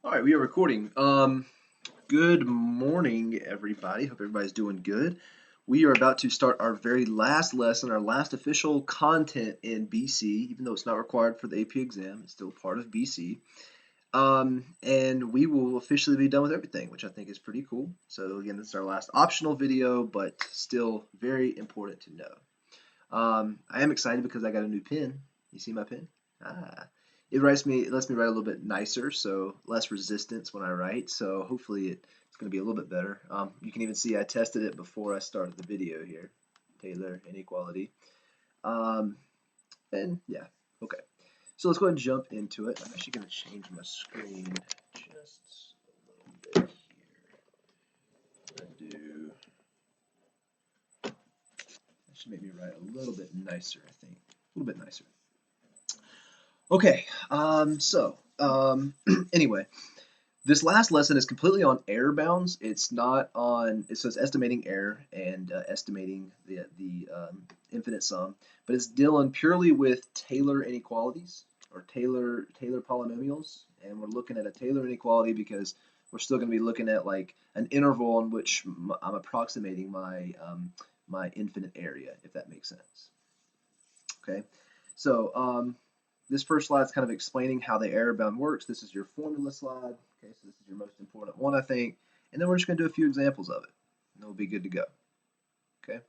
All right, we are recording. Good morning, everybody. Hope everybody's doing good. We are about to start our very last lesson, our last official content in BC, even though it's not required for the AP exam, it's still part of BC. And we will officially be done with everything, which I think is pretty cool. So again, this is our last optional video, but still very important to know. I am excited because I got a new pen. You see my pen? Ah, it lets me write a little bit nicer, so less resistance when I write. So hopefully it's going to be a little bit better. You can even see I tested it before I started the video here. Taylor inequality. Um, and yeah, okay. So let's go ahead and jump into it. I'm actually going to change my screen just a little bit here. That should make me write a little bit nicer, I think. A little bit nicer. Okay, anyway, this last lesson is completely on error bounds. It's not on, so it's estimating error and estimating the infinite sum, but it's dealing purely with Taylor inequalities or Taylor polynomials, and we're looking at a Taylor inequality because we're still going to be looking at like an interval in which I'm approximating my infinite area, if that makes sense. Okay, so this first slide is kind of explaining how the error bound works. This is your formula slide. Okay, so this is your most important one, I think. And then we're just going to do a few examples of it, and we'll be good to go. Okay.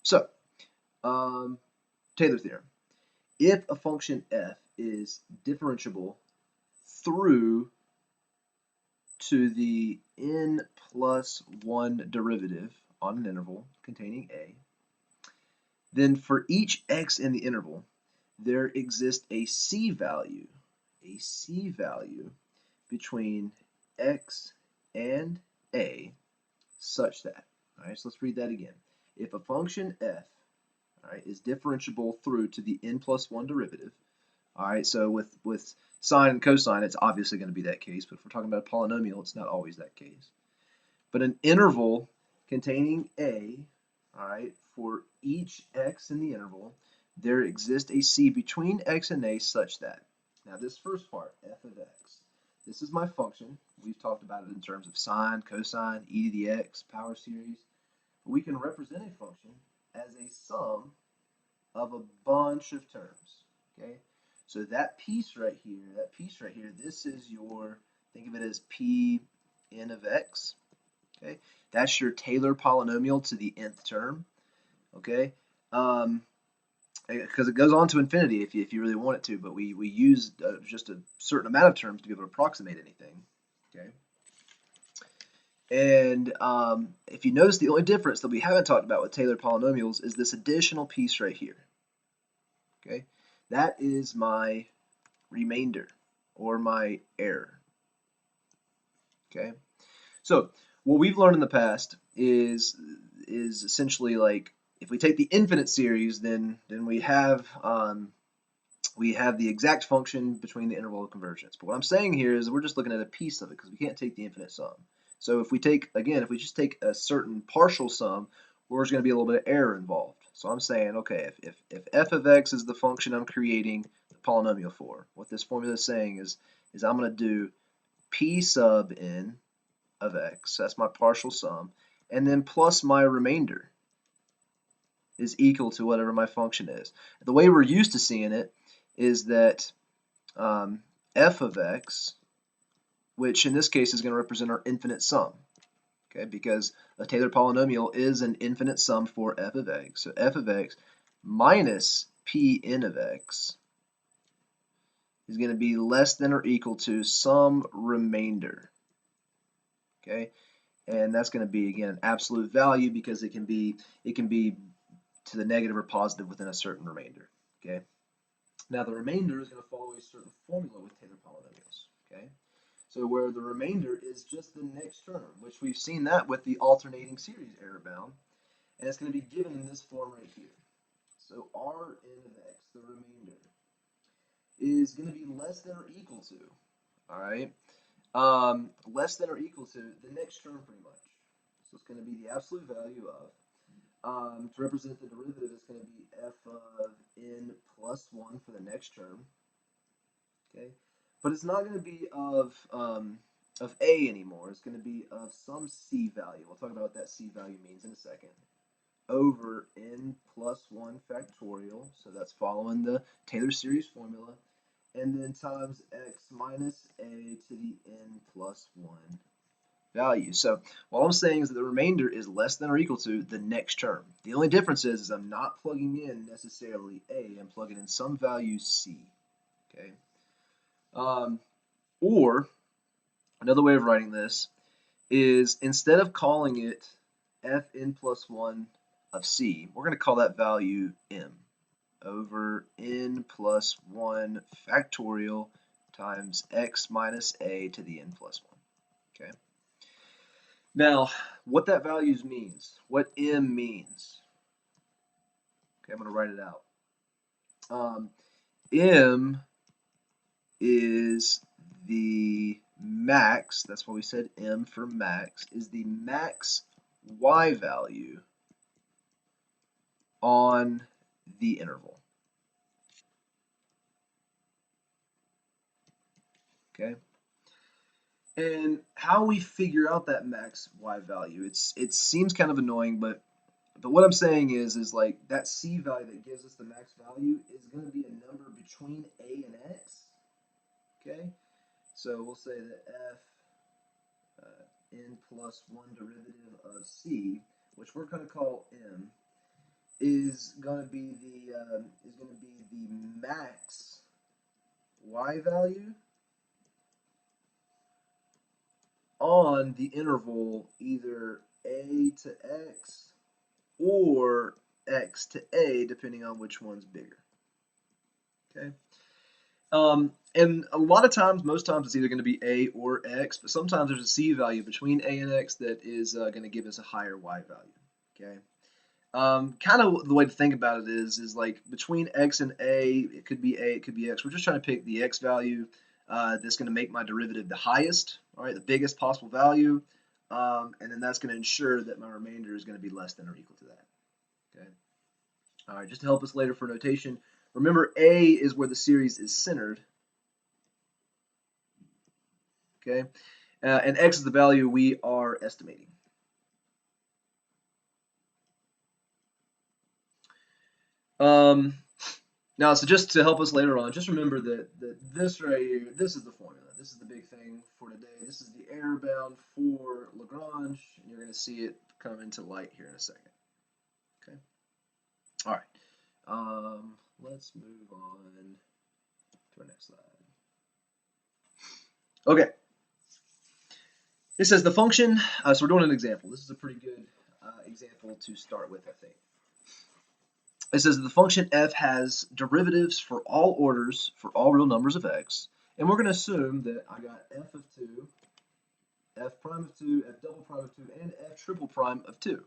So, Taylor theorem. If a function f is differentiable through to the n plus 1 derivative on an interval containing a, then for each x in the interval, there exists a c-value between x and a such that, all right, so let's read that again. If a function f, all right, is differentiable through to the n plus 1 derivative, all right, so with sine and cosine, it's obviously going to be that case, but if we're talking about a polynomial, it's not always that case. But an interval containing a, all right, for each x in the interval, there exists a c between x and a such that. Now this first part, f of x, this is my function. We've talked about it in terms of sine, cosine, e to the x, power series. We can represent a function as a sum of a bunch of terms, okay? So that piece right here, this is your, think of it as p n of x, okay? That's your Taylor polynomial to the nth term, okay? Because it goes on to infinity if you really want it to, but we use just a certain amount of terms to be able to approximate anything, okay? And if you notice, the only difference that we haven't talked about with Taylor polynomials is this additional piece right here, okay? That is my remainder or my error, okay? So what we've learned in the past is essentially like if we take the infinite series, then we have the exact function between the interval of convergence. But what I'm saying here is we're just looking at a piece of it because we can't take the infinite sum. So if we just take a certain partial sum, there's going to be a little bit of error involved. So I'm saying, okay, if f of x is the function I'm creating the polynomial for, what this formula is saying is I'm going to do p sub n of x, that's my partial sum, and then plus my remainder is equal to whatever my function is. The way we're used to seeing it is that f of x, which in this case is going to represent our infinite sum, okay, because a Taylor polynomial is an infinite sum for f of x. So f of x minus p n of x is going to be less than or equal to some remainder, okay? And that's going to be, again, an absolute value because it can be to the negative or positive within a certain remainder, okay? Now the remainder is going to follow a certain formula with Taylor polynomials, okay? So where the remainder is just the next term, which we've seen that with the alternating series error bound, and it's going to be given in this form right here. So r n of x, the remainder, is going to be less than or equal to, all right, less than or equal to the next term pretty much. So it's going to be the absolute value of, to represent the derivative, it's going to be f of n plus 1 for the next term, okay, but it's not going to be of A anymore. It's going to be of some C value. We'll talk about what that C value means in a second. Over n plus 1 factorial, so that's following the Taylor series formula, and then times x minus a to the n plus 1 value. So what I'm saying is that the remainder is less than or equal to the next term. The only difference is I'm not plugging in necessarily a, I'm plugging in some value c. Okay. Or another way of writing this is instead of calling it fn plus 1 of c, we're going to call that value m over n plus 1 factorial times x minus a to the n plus 1. Okay. Now, what that values means, what m means. Okay, I'm going to write it out. M is the max, that's why we said m for max, is the max y value on the interval. Okay. And how we figure out that max y value, it seems kind of annoying, but what I'm saying is like that c value that gives us the max value is going to be a number between a and x. Okay, so we'll say that f n plus 1 derivative of c, which we're going to call m, is going to be the max y value on the interval either a to x or x to a, depending on which one's bigger. Okay. And a lot of times, most times, it's either going to be a or x, but sometimes there's a c value between a and x that is going to give us a higher y value. Okay. Kind of the way to think about it is like between x and a, it could be a, it could be x. We're just trying to pick the x value that's going to make my derivative the highest, all right, the biggest possible value, and then that's going to ensure that my remainder is going to be less than or equal to that. Okay. All right, just to help us later for notation, remember a is where the series is centered. Okay, and x is the value we are estimating. Now, so just to help us later on, just remember that this right here, this is the formula. This is the big thing for today. This is the error bound for LaGrange, and you're going to see it come into light here in a second. Okay. All right. Let's move on to our next slide. Okay. It says the function, so we're doing an example. This is a pretty good example to start with, I think. It says that the function f has derivatives for all orders for all real numbers of x, and we're going to assume that I got f of 2, f prime of 2, f double prime of 2, and f triple prime of 2.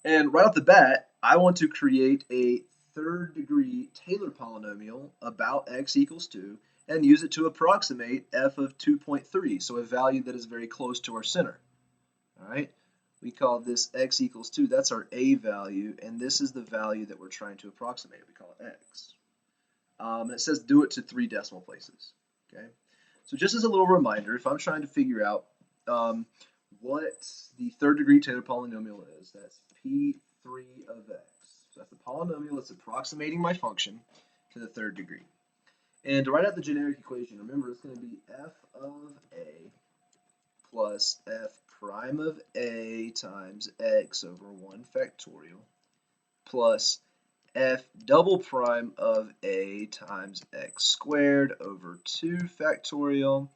And right off the bat, I want to create a third degree Taylor polynomial about x equals 2 and use it to approximate f of 2.3, so a value that is very close to our center. All right, we call this x equals 2. That's our a value, and this is the value that we're trying to approximate. We call it x. And it says do it to 3 decimal places. Okay, so just as a little reminder, if I'm trying to figure out what the third degree Taylor polynomial is, that's P3 of x. So that's the polynomial that's approximating my function to the third degree. And to write out the generic equation, remember it's going to be f of a plus f prime of a times x over 1 factorial plus f double prime of a times x squared over 2 factorial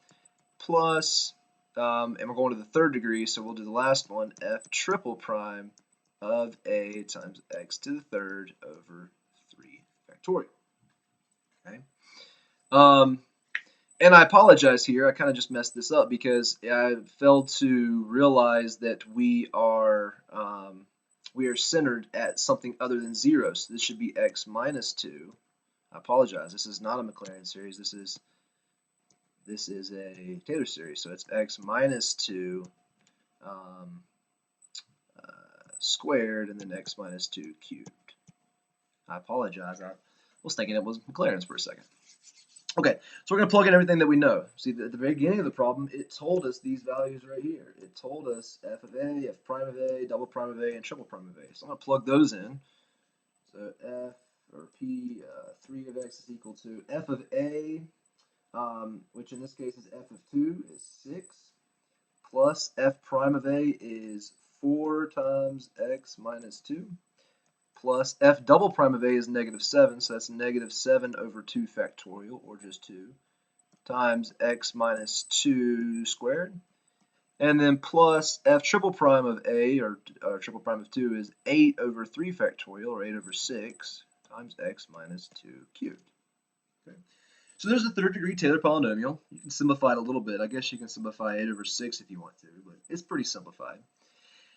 plus, and we're going to the third degree, so we'll do the last one, f triple prime of a times x to the third over 3 factorial. Okay. And I apologize here, I kind of just messed this up because I failed to realize that we are centered at something other than 0, so this should be x minus 2. I apologize, this is not a Maclaurin series, this is a Taylor series, so it's x minus 2 squared and then x minus 2 cubed. I apologize, I was thinking it was Maclaurin's for a second. Okay, so we're going to plug in everything that we know. See, at the very beginning of the problem, it told us these values right here. It told us f of a, f prime of a, double prime of a, and triple prime of a. So I'm going to plug those in. So f or p, 3 of x is equal to f of a, which in this case is f of 2, is 6, plus f prime of a is 4 times x minus 2, plus f double prime of a is negative 7, so that's negative 7 over 2 factorial, or just 2, times x minus 2 squared. And then plus f triple prime of a, or triple prime of 2, is 8 over 3 factorial, or 8 over 6, times x minus 2 cubed. Okay. So there's the third degree Taylor polynomial. You can simplify it a little bit. I guess you can simplify 8 over 6 if you want to, but it's pretty simplified.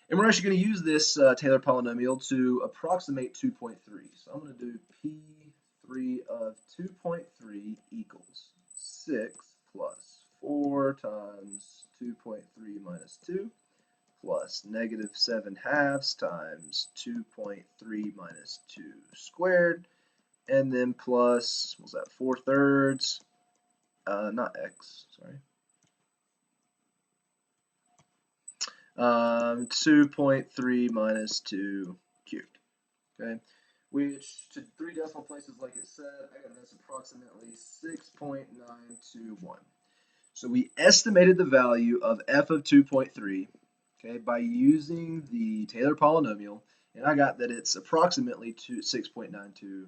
And we're actually going to use this Taylor polynomial to approximate 2.3. So I'm going to do P3 of 2.3 equals 6 plus 4 times 2.3 minus 2 plus negative 7 halves times 2.3 minus 2 squared, and then plus, what was that, 4 thirds, not x, sorry, 2.3 minus 2 cubed, okay, which to 3 decimal places, like it said, I got this approximately 6.921. So we estimated the value of f of 2.3, okay, by using the Taylor polynomial, and I got that it's approximately 6.921.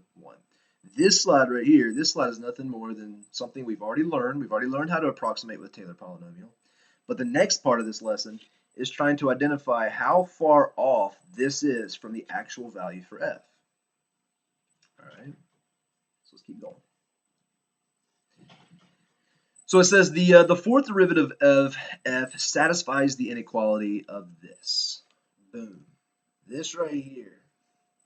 This slide right here, this slide is nothing more than something we've already learned. We've already learned how to approximate with Taylor polynomial. But the next part of this lesson is trying to identify how far off this is from the actual value for f. All right, so let's keep going. So it says the fourth derivative of f satisfies the inequality of this. Boom. This right here.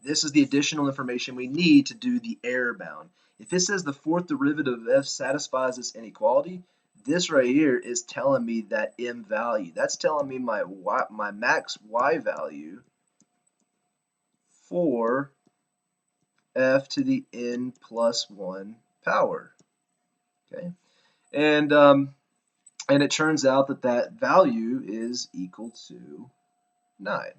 This is the additional information we need to do the error bound. If it says the fourth derivative of f satisfies this inequality, this right here is telling me that m value. That's telling me my max y value for f to the n plus 1 power. Okay, and it turns out that that value is equal to 9.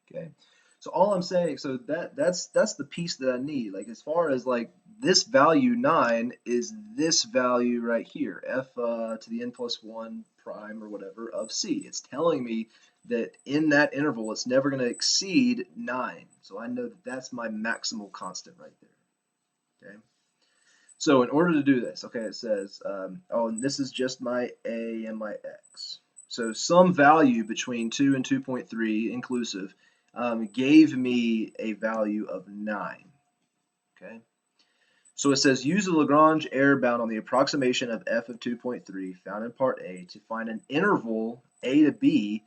Okay, so all I'm saying, so that's the piece that I need. Like, as far as like this value 9 is this value right here, f to the n plus 1 prime or whatever of c. It's telling me that in that interval it's never going to exceed 9. So I know that that's my maximal constant right there. Okay. So in order to do this, okay, it says, oh, and this is just my a and my x. So some value between 2 and 2.3 inclusive gave me a value of 9. Okay. So it says use the LaGrange error bound on the approximation of f of 2.3 found in part A to find an interval a to b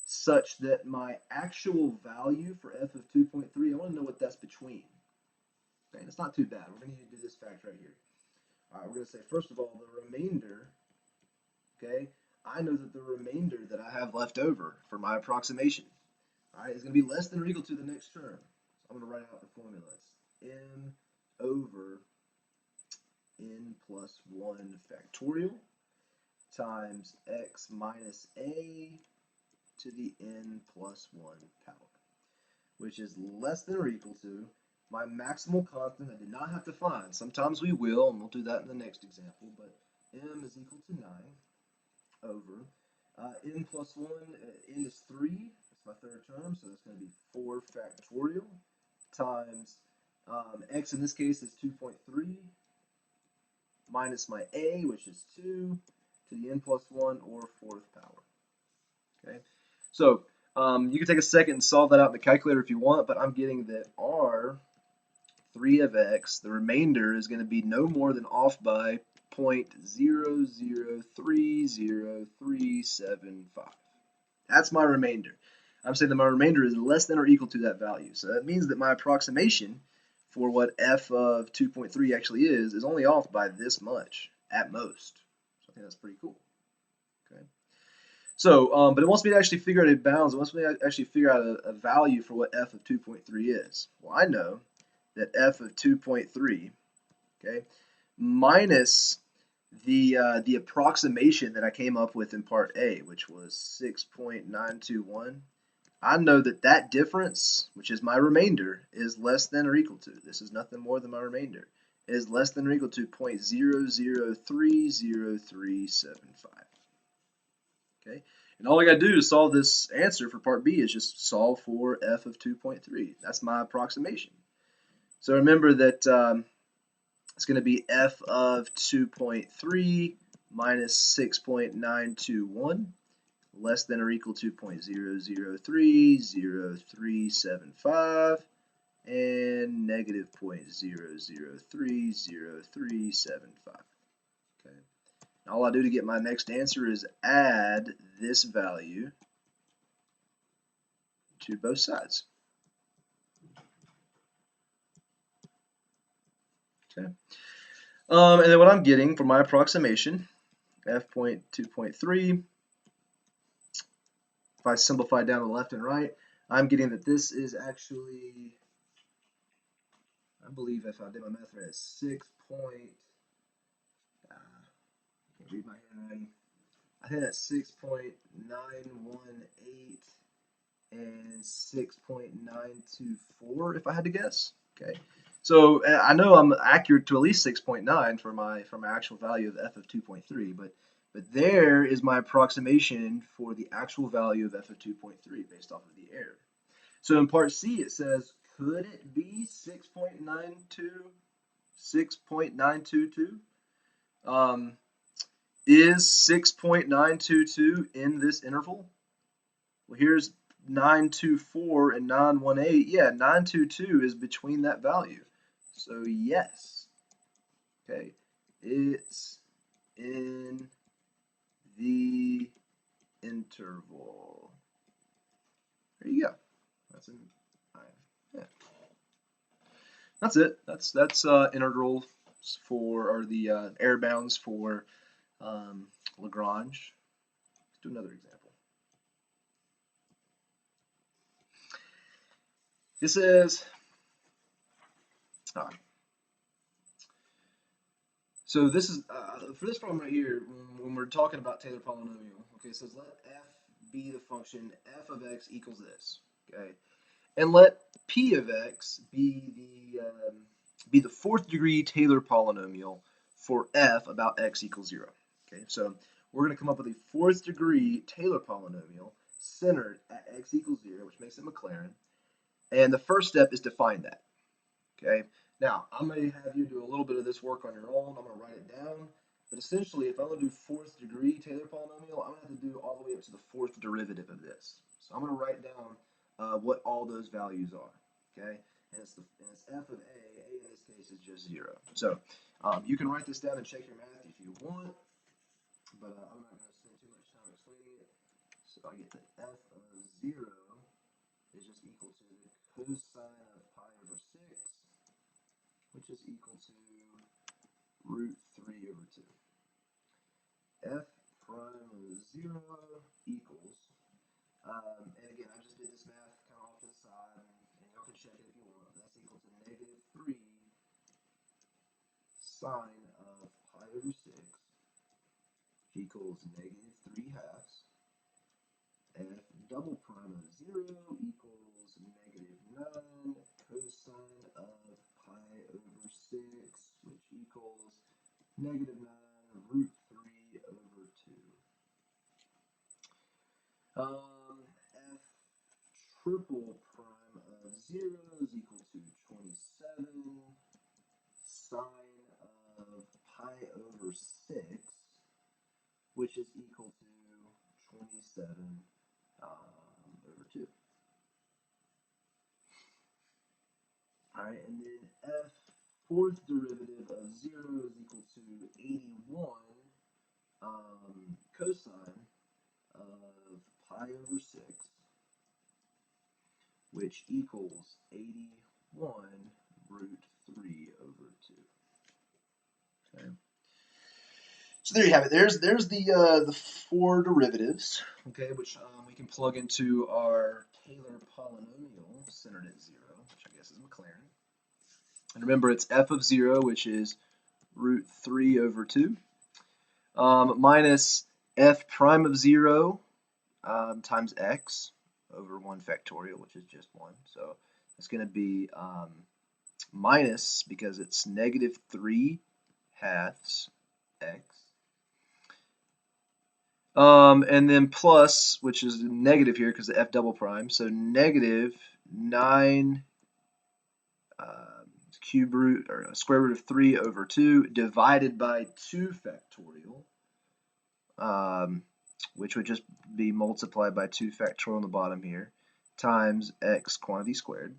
such that my actual value for f of 2.3, I want to know what that's between. Okay, and it's not too bad. We're going to need to do this fact right here. All right, we're going to say, first of all, the remainder, okay, I know that the remainder that I have left over for my approximation, all right, is going to be less than or equal to the next term. So I'm going to write out the formula. It's n over n plus 1 factorial times x minus a to the n plus 1 power, which is less than or equal to my maximal constant I did not have to find. Sometimes we will, and we'll do that in the next example, but m is equal to 9 over n plus 1, n is 3, that's my third term, so that's going to be 4 factorial times x in this case is 2.3 minus my a, which is 2, to the n plus 1, or 4th power. Okay, so you can take a second and solve that out in the calculator if you want, but I'm getting that r 3 of x, the remainder, is going to be no more than off by 0.0030375. That's my remainder. I'm saying that my remainder is less than or equal to that value. So that means that my approximation for what f of 2.3 actually is only off by this much at most. So I think that's pretty cool. Okay. So, but it wants me to actually figure out a bounds. It wants me to actually figure out a value for what f of 2.3 is. Well, I know that f of 2.3, okay, minus the approximation that I came up with in part A, which was 6.921. I know that that difference, which is my remainder, is less than or equal to, this is nothing more than my remainder, is less than or equal to 0.00303375. Okay, and all I got to do to solve this answer for part B is just solve for f of 2.3. That's my approximation. So remember that it's going to be f of 2.3 minus 6.921 less than or equal to 0.00303375 and negative 0.00303375. Okay. All I do to get my next answer is add this value to both sides. Okay. And then what I'm getting for my approximation, f.2.3, if I simplify down to the left and right, I'm getting that this is actually, I believe if I did my math right, 6 point, I can't read my handwriting. I think that's 6.918 and 6.924 if I had to guess. Okay, so I know I'm accurate to at least 6.9 for my actual value of f of 2.3, but there is my approximation for the actual value of f of 2.3 based off of the error. So in part C it says, could it be 6.92? 6.922? Is 6.922 in this interval? Well, here's 924 and 918. Yeah, 922 is between that value. So yes, okay, it's in the interval. There you go. That's in. Yeah. That's it. That's integral for, or the error bounds for LaGrange. Let's do another example. This is so this is for this problem right here, when we're talking about Taylor polynomial. Okay, it says let f be the function f of x equals this. Okay, and let p of x be the fourth degree Taylor polynomial for f about x equals 0. Okay, so we're going to come up with a fourth degree Taylor polynomial centered at x equals 0, which makes it Maclaurin. And the first step is to find that. Okay, now I may have you do a little bit of this work on your own. I'm going to write it down. But essentially, if I want to do fourth degree Taylor polynomial, I'm going to have to do all the way up to the fourth derivative of this. So I'm going to write down what all those values are. Okay, and it's f of a. A in this case is just 0. So you can write this down and check your math if you want, but I'm not going to spend too much time explaining it. So I get that f of 0 is just equal to the cosine of pi over 6, which is equal to root 3 over 2. F prime of 0 equals, and again, I just did this math kind of off to the side, and y'all can check it if you want. That's equal to negative 3 sine of pi over 6 equals negative 3 halves. F double prime of 0 equals negative 9 cosine of pi over 6, which equals negative 9 root 3 over 2. F triple prime of 0 is equal to 27 sine of pi over 6, which is equal to 27 over 2. Alright, and then f fourth derivative of 0 is equal to 81 cosine of pi over 6, which equals 81 root 3 over 2. Okay. So there you have it. There's the four derivatives, okay, which we can plug into our Taylor polynomial centered at 0, which I guess is Maclaurin. And remember, it's f of 0, which is root 3 over 2 minus f prime of 0 times x over 1 factorial, which is just 1. So it's going to be minus, because it's negative 3 halves x. And then plus, which is negative here because the f double prime, so negative 9 cube root, or square root of 3 over 2 divided by 2 factorial, which would just be multiplied by 2 factorial on the bottom here, times x quantity squared.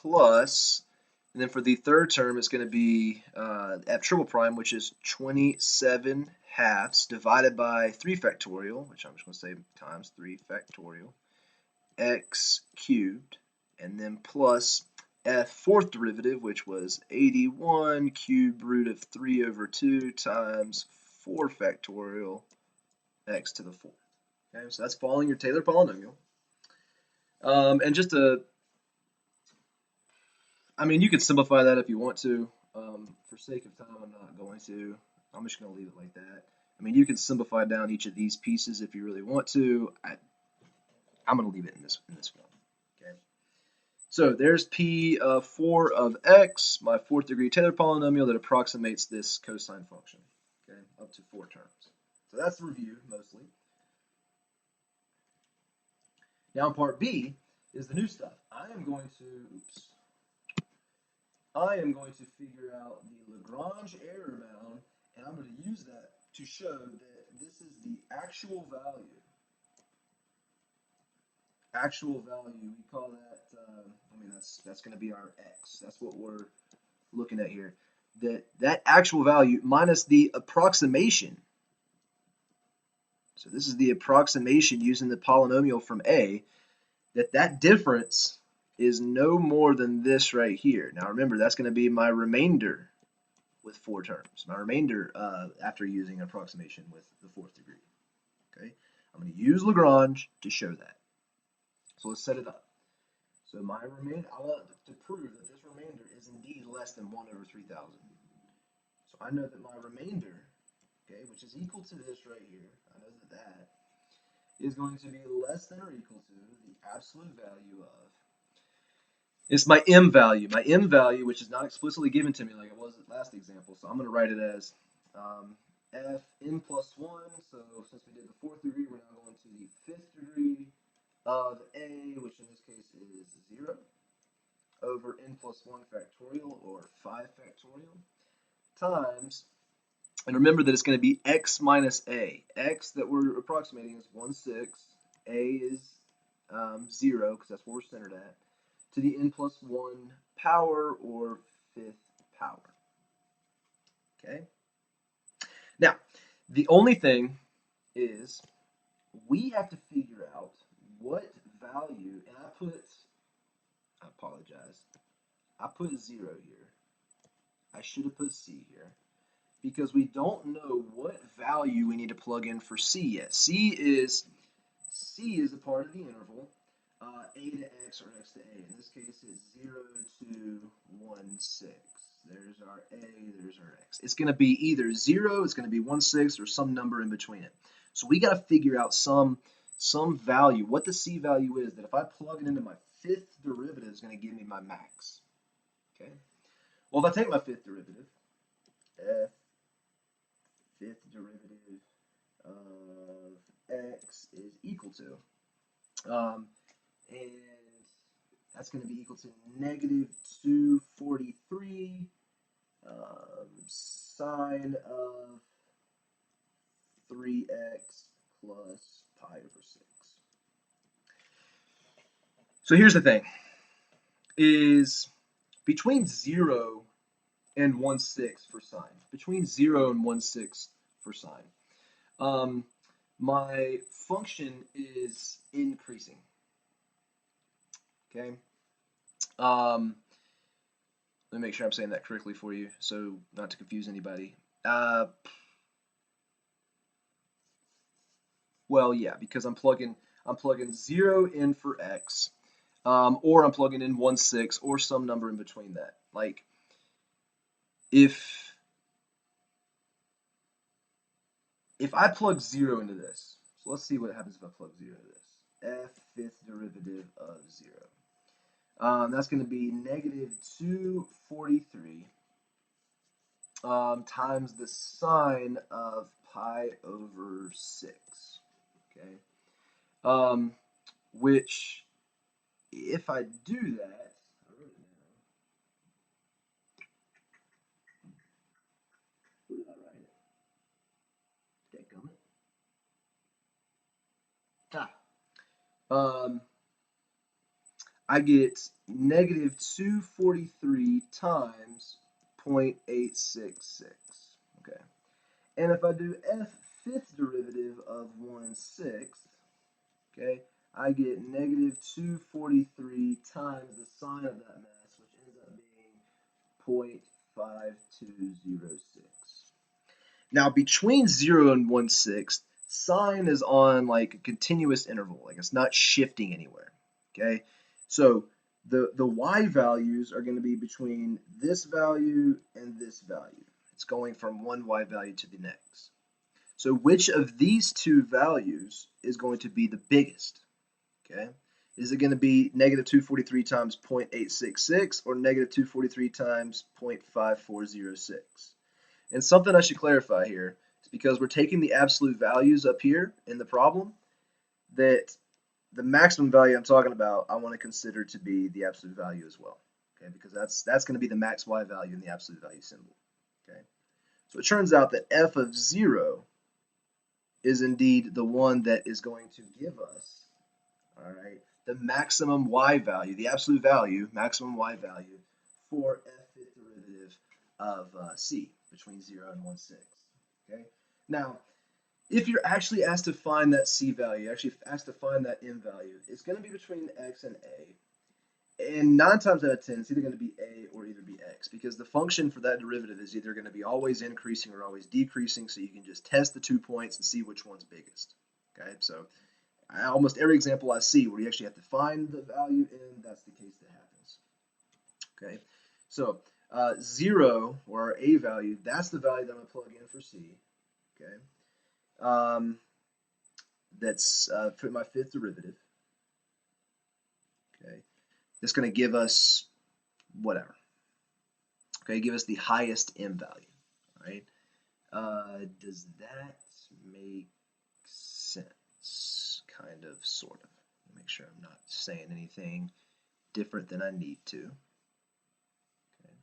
Plus, and then for the third term, it's going to be f triple prime, which is 27 halves divided by 3 factorial, which I'm just going to say times 3 factorial, x cubed, and then plus f fourth derivative, which was 81 cube root of 3 over 2 times 4 factorial x to the 4th. Okay, so that's following your Taylor polynomial. And just to, I mean, you can simplify that if you want to. For sake of time, I'm not going to. I'm just going to leave it like that. I mean, you can simplify down each of these pieces if you really want to. I'm going to leave it in this form. Okay. So there's P of 4 of x, my 4th degree Taylor polynomial that approximates this cosine function. Okay, up to 4 terms. So that's the review mostly. Now in part B is the new stuff. I am going to figure out the Lagrange error bound, and I'm going to use that to show that this is the actual value. Actual value, we call that, I mean, that's going to be our x. That's what we're looking at here. That actual value minus the approximation. So this is the approximation using the polynomial from A, that difference is no more than this right here. Now remember, that's going to be my remainder with 4 terms. My remainder after using approximation with the 4th degree. Okay, I'm going to use Lagrange to show that. So let's set it up. So my remainder, I want to prove that this remainder is indeed less than 1 over 3,000. So I know that my remainder, okay, which is equal to this right here, I know that is going to be less than or equal to the absolute value of, it's my m value, which is not explicitly given to me like it was in the last example, so I'm going to write it as f n plus 1, so since we did the 4th degree, we're now going to the 5th degree of a, which in this case is 0, over n plus 1 factorial, or 5 factorial, times, and remember that it's going to be x minus a. X that we're approximating is 1/6, a is 0, because that's where we're centered at, to the n plus 1 power, or 5th power. Okay? Now, the only thing is we have to figure out what value, and I apologize, I put 0 here. I should have put c here, because we don't know what value we need to plug in for c yet. C is a part of the interval, a to x or x to a. In this case, it's 0 to 1/6. There's our a, there's our x. It's going to be either 0, it's going to be 1/6, or some number in between it. So we got to figure out some value, what the c value is, that if I plug it into my 5th derivative is going to give me my max. Okay. Well, if I take my 5th derivative, f 5th derivative of x is equal to, and that's going to be equal to negative 243 sine of 3x plus pi over 6. So here's the thing, is between 0 and 1/6 for sine, between 0 and 1/6 for sine, my function is increasing. Okay. Let me make sure I'm saying that correctly for you, so not to confuse anybody. Well, yeah, because I'm plugging 0 in for x, or I'm plugging in 1/6 or some number in between that. Like if I plug 0 into this, so let's see what happens if I plug 0 into this. F fifth derivative of 0. That's going to be negative 243 times the sine of pi over 6. Okay, which if I do that, I wrote it down. Where did I write it? Dadgummit. Ah. I get negative 243 times 0.866. Okay. And if I do f fifth derivative of 1/6, okay, I get negative 243 times the sine of that mass, which ends up being 0.5206. Now, between 0 and 1/6, sine is on like a continuous interval, like it's not shifting anywhere. Okay, so the y values are going to be between this value and this value. It's going from one y value to the next. So which of these two values is going to be the biggest? Okay, is it going to be negative 243 times 0.866 or negative 243 times 0.5406? And something I should clarify here is because we're taking the absolute values up here in the problem, that the maximum value I'm talking about, I want to consider to be the absolute value as well. Okay, because that's going to be the max y value in the absolute value symbol. Okay, so it turns out that f of 0 is indeed the one that is going to give us, all right, the maximum y value, the absolute value, maximum y value for f fifth derivative of c between 0 and 1/6. Okay. Now, if you're actually asked to find that c value, actually asked to find that m value, it's going to be between x and a. And 9 times out of 10, it's either going to be a or either be x, because the function for that derivative is either going to be always increasing or always decreasing, so you can just test the 2 points and see which one's biggest. Okay, so almost every example I see where you actually have to find the value in, that's the case that happens. Okay, so 0, or our a value, that's the value that I'm going to plug in for c. Okay, that's for my fifth derivative. Okay, that's going to give us whatever. Okay, give us the highest m value. Right? Does that make sense? Kind of, sort of. Make sure I'm not saying anything different than I need to. Okay.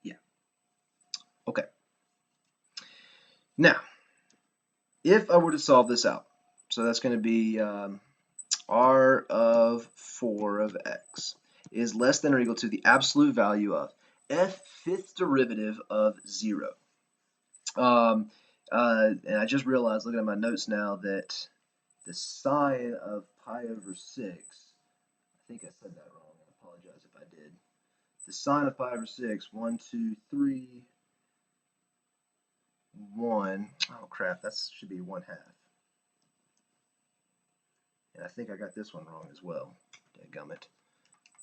Yeah. Okay. Now, if I were to solve this out, so that's going to be r of 4 of x is less than or equal to the absolute value of f fifth derivative of 0. And I just realized, looking at my notes now, that the sine of pi over 6, I think I said that wrong. I apologize if I did. The sine of pi over 6, 1, 2, 3, 1. Oh crap, that should be 1/2. And I think I got this one wrong as well. Dadgummit.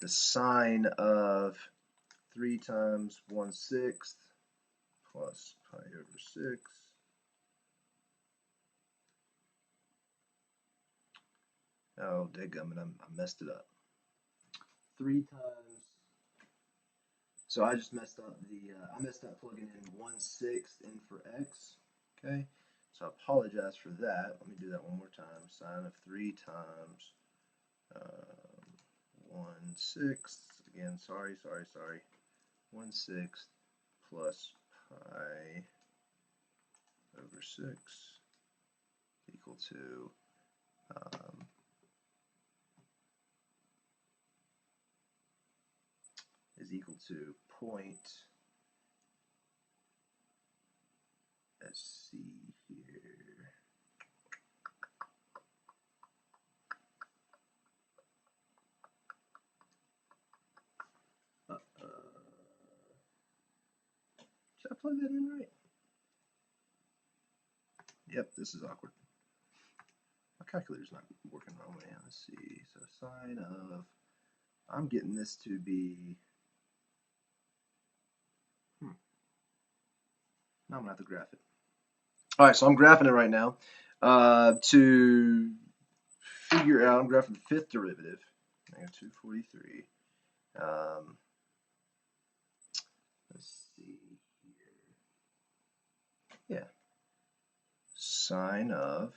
The sine of 3 times 1/6 plus pi over 6. Oh, dadgummit, I messed it up. 3 times. So I just messed up I messed up plugging in 1/6 in for x. Okay, so I apologize for that. Let me do that one more time. Sine of 3 times 1/6. Again, sorry. 1/6 plus pi over 6 equal to is equal to point. Let's see here. Should I plug that in right? This is awkward. My calculator's not working the wrong way. Let's see. So sine of, I'm getting this to be, now I'm gonna have to graph it. All right, so I'm graphing it right now. To figure out, I'm graphing the fifth derivative, negative 243. Let's see here. Yeah. Sine of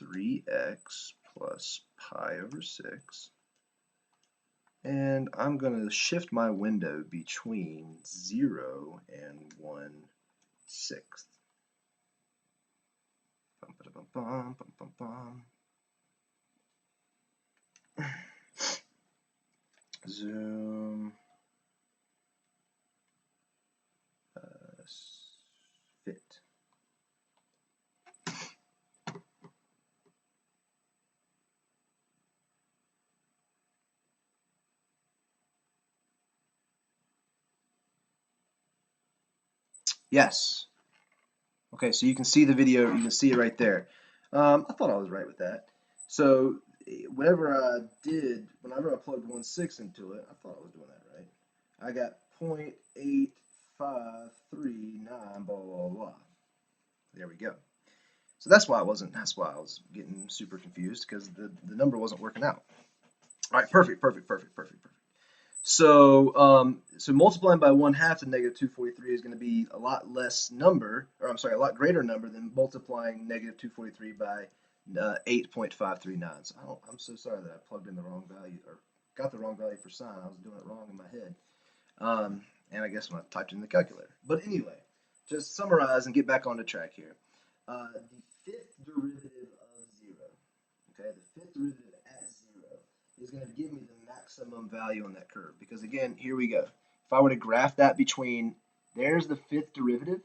3x plus pi over 6. And I'm going to shift my window between 0 and 1/6. Zoom. Fit. Yes. Okay, so you can see the video, you can see it right there. I thought I was right with that. So whenever I plugged 1/6 into it, I thought I was doing that right. I got 0.8539, blah, blah, blah. There we go. So that's why I was getting super confused, because the number wasn't working out. All right, perfect. So, so multiplying by 1/2 to negative 243 is going to be a lot less number, or I'm sorry, a lot greater number than multiplying negative 243 by 8.539. So I'm so sorry that I plugged in the wrong value, or got the wrong value for sine. I was doing it wrong in my head. And I guess when I typed it in the calculator. But anyway, just summarize and get back on the track here. The fifth derivative of 0, okay, the fifth derivative at 0 is going to give me the maximum value on that curve. Because again, here we go. If I were to graph that between, there's the fifth derivative.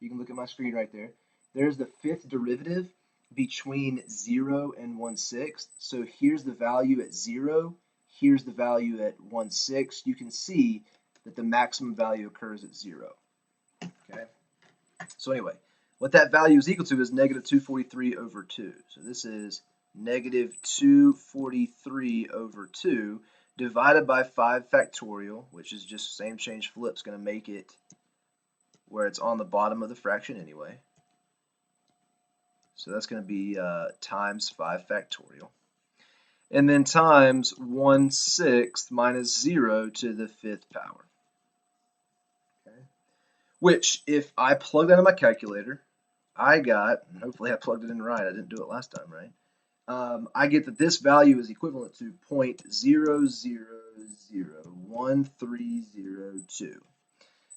You can look at my screen right there. There's the fifth derivative between 0 and 1/6. So here's the value at 0. Here's the value at 1/6. You can see that the maximum value occurs at 0. Okay. So anyway, what that value is equal to is negative 243 over 2. So this is negative 243 over 2 divided by 5 factorial, which is just same change flip's going to make it where it's on the bottom of the fraction anyway. So that's going to be times 5 factorial. And then times 1/6 minus 0 to the 5th power. Okay. Which, if I plug that in my calculator, I got, and hopefully I plugged it in right, I didn't do it last time, right? I get that this value is equivalent to 0.0001302.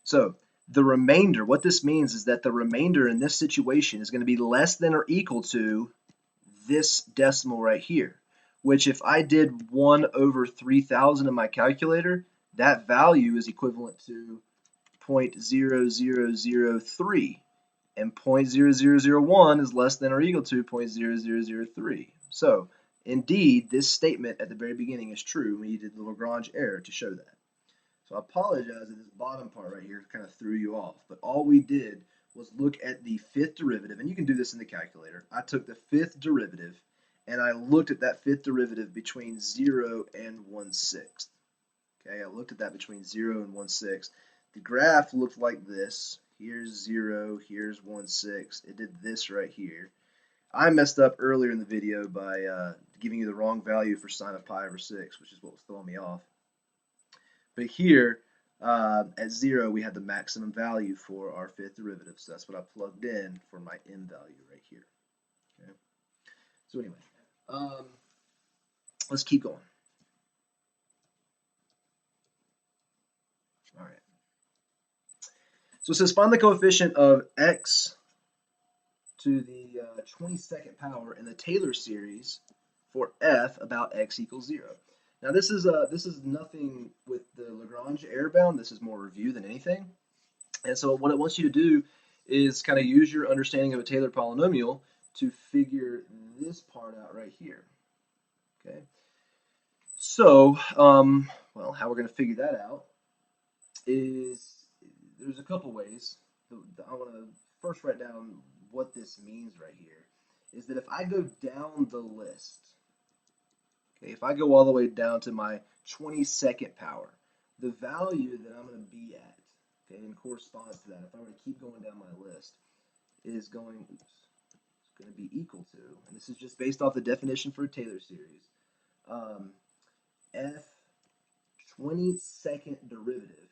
So the remainder, what this means is that the remainder in this situation is going to be less than or equal to this decimal right here, which if I did 1 over 3,000 in my calculator, that value is equivalent to 0.0003, and 0.0001 is less than or equal to 0.0003. So indeed, this statement at the very beginning is true. We needed the LaGrange error to show that. So I apologize that this bottom part right here kind of threw you off, but all we did was look at the fifth derivative, and you can do this in the calculator. I took the fifth derivative, and I looked at that fifth derivative between 0 and 1/6. Okay, I looked at that between 0 and 1/6. The graph looked like this. Here's 0, here's 1/6. It did this right here. I messed up earlier in the video by giving you the wrong value for sine of pi over 6, which is what was throwing me off. But here, at 0, we had the maximum value for our fifth derivative. So that's what I plugged in for my m value right here. Okay. So anyway, let's keep going. All right. So it says find the coefficient of x to the 22nd power in the Taylor series for f about x equals 0. Now this is nothing with the Lagrange error bound. This is more review than anything. And so what it wants you to do is kind of use your understanding of a Taylor polynomial to figure this part out right here. Okay. So, well, how we're going to figure that out is there's a couple ways. I want to first write down what this means right here is that if I go down the list, okay, if I go all the way down to my 22nd power, the value that I'm going to be at, okay, in corresponds to that, if I were to keep going down my list, is going, oops, it's going to be equal to, and this is just based off the definition for a Taylor series, f 22nd derivative,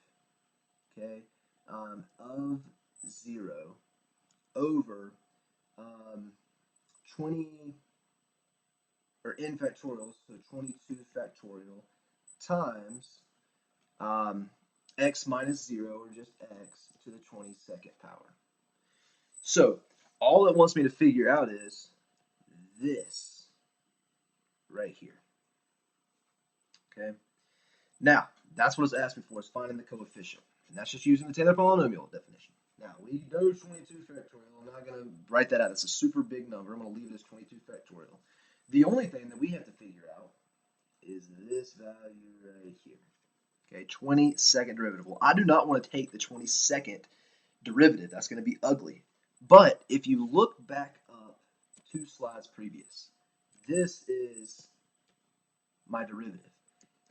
okay, of 0 over 20, or n factorial, so 22 factorial times x minus 0, or just x, to the 22nd power. So all it wants me to figure out is this right here. Okay. Now, that's what it's asking for, is finding the coefficient. And that's just using the Taylor polynomial definition. Now, we know 22 factorial. I'm not going to write that out. It's a super big number. I'm going to leave it as 22 factorial. The only thing that we have to figure out is this value right here. Okay, 22nd derivative. Well, I do not want to take the 22nd derivative. That's going to be ugly. But if you look back up 2 slides previous, this is my derivative.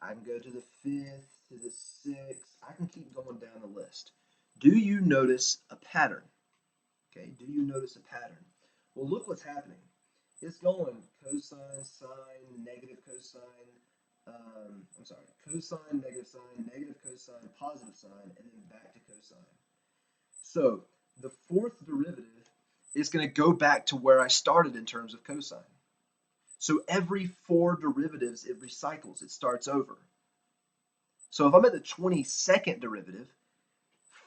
I can go to the 5th, to the 6th. I can keep going down the list. Do you notice a pattern? Okay, do you notice a pattern? Well, look what's happening. It's going cosine, sine, negative cosine, cosine, negative cosine, positive sine, and then back to cosine. So the 4th derivative is going to go back to where I started in terms of cosine. So every 4 derivatives, it recycles, it starts over. So if I'm at the 22nd derivative,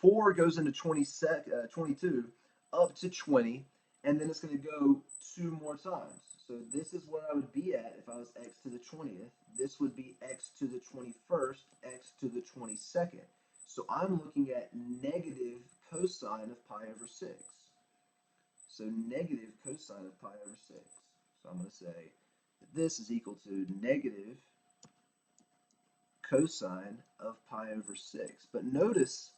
4 goes into 22, up to 20, and then it's going to go 2 more times. So this is where I would be at if I was x to the 20th. This would be x to the 21st, x to the 22nd. So I'm looking at negative cosine of pi over 6. So negative cosine of pi over 6. So I'm going to say that this is equal to negative cosine of pi over 6. But notice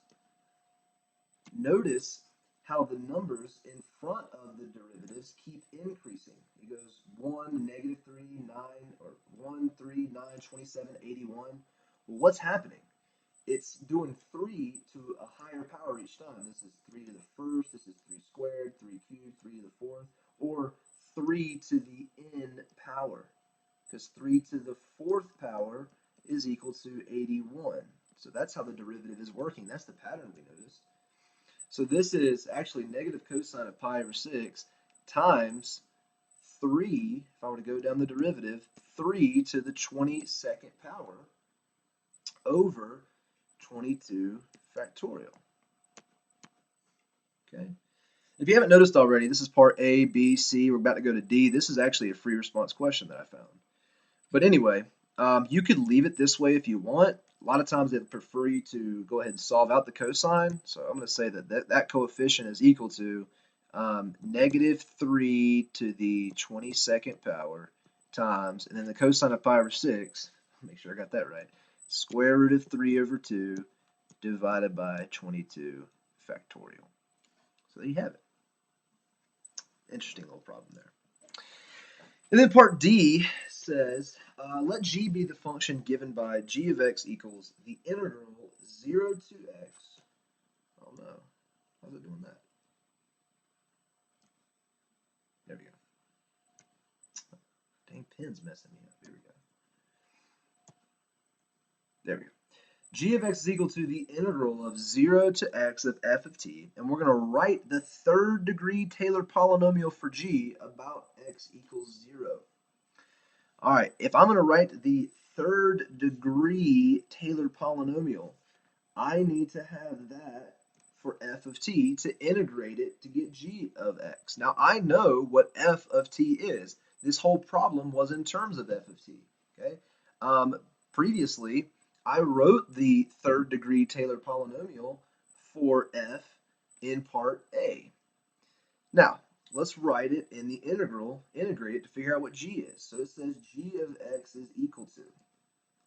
how the numbers in front of the derivatives keep increasing. It goes 1, negative 3, 9, or 1, 3, 9, 27, 81. Well, what's happening? It's doing 3 to a higher power each time. This is 3 to the first, this is 3 squared, 3 cubed, 3 to the fourth, or 3 to the n power, because 3 to the 4th power is equal to 81. So that's how the derivative is working. That's the pattern we noticed. So this is actually negative cosine of pi over 6 times 3, if I were to go down the derivative, 3 to the 22nd power over 22 factorial. Okay. If you haven't noticed already, this is part A, B, C. We're about to go to D. This is actually a free response question that I found. But anyway, you could leave it this way if you want. A lot of times they prefer you to go ahead and solve out the cosine. So I'm going to say that that coefficient is equal to negative 3 to the 22nd power times, and then the cosine of pi over 6, make sure I got that right, square root of 3 over 2 divided by 22 factorial. So there you have it. Interesting little problem there. And then part D says, let g be the function given by g of x equals the integral 0 to x. Oh no, how's it doing that? There we go. Dang, pen's messing me up. Here we go. There we go. G of x is equal to the integral of 0 to x of f of t, and we're going to write the 3rd degree Taylor polynomial for g about x equals 0. All right, if I'm going to write the 3rd degree Taylor polynomial, I need to have that for f of t to integrate it to get g of x. Now, I know what f of t is. This whole problem was in terms of f of t. Okay. Previously, I wrote the 3rd degree Taylor polynomial for f in part A. Now, let's write it in the integral, integrate it to figure out what g is. So it says g of x is equal to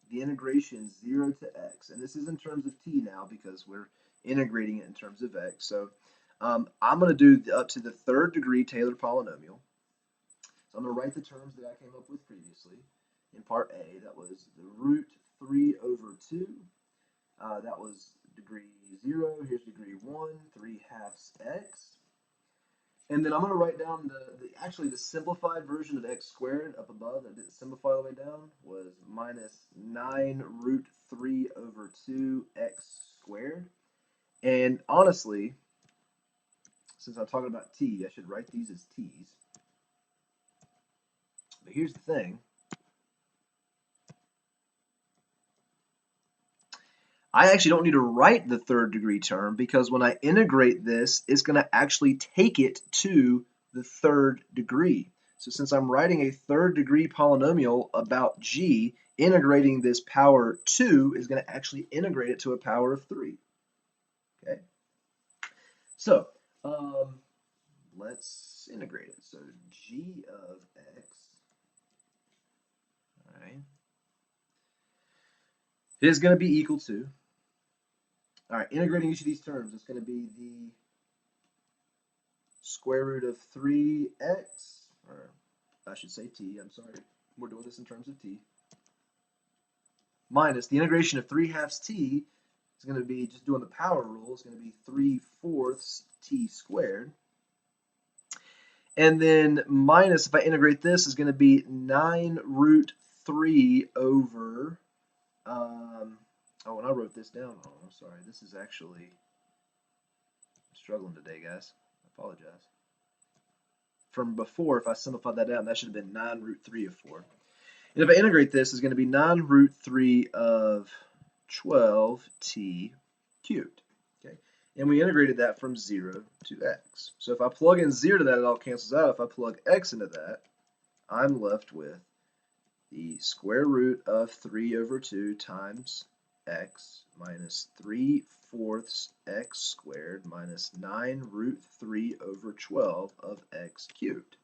the integration 0 to x. And this is in terms of t now because we're integrating it in terms of x. So I'm going to do up to the third degree Taylor polynomial. So I'm going to write the terms that I came up with previously. In part A, that was the root 3 over 2. That was degree 0. Here's degree 1, 3/2 x. And then I'm going to write down actually the simplified version of x squared up above. That didn't simplify all the way down, was minus 9 root 3 over 2 x squared. And honestly, since I'm talking about t, I should write these as t's. But here's the thing. I actually don't need to write the third degree term because when I integrate this, it's going to actually take it to the third degree. So since I'm writing a third degree polynomial about g, integrating this power 2 is going to actually integrate it to a power of 3. Okay. So let's integrate it. So g of x, all right, is going to be equal to, all right, integrating each of these terms, it's going to be the square root of 3x, or I should say t, I'm sorry, we're doing this in terms of t, minus the integration of 3/2 t is going to be, just doing the power rule, is going to be 3/4 t squared. And then minus, if I integrate this, is going to be 9 root 3 over, oh, and I wrote this down wrong. I'm sorry. This is actually, I'm struggling today, guys. I apologize. From before, if I simplified that down, that should have been 9 root 3 of 4. And if I integrate this, it's going to be 9 root 3 of 12t cubed. Okay, and we integrated that from 0 to x. So if I plug in 0 to that, it all cancels out. If I plug x into that, I'm left with the square root of 3 over 2 times x minus 3/4 x squared minus 9 root 3 over 12 of x cubed.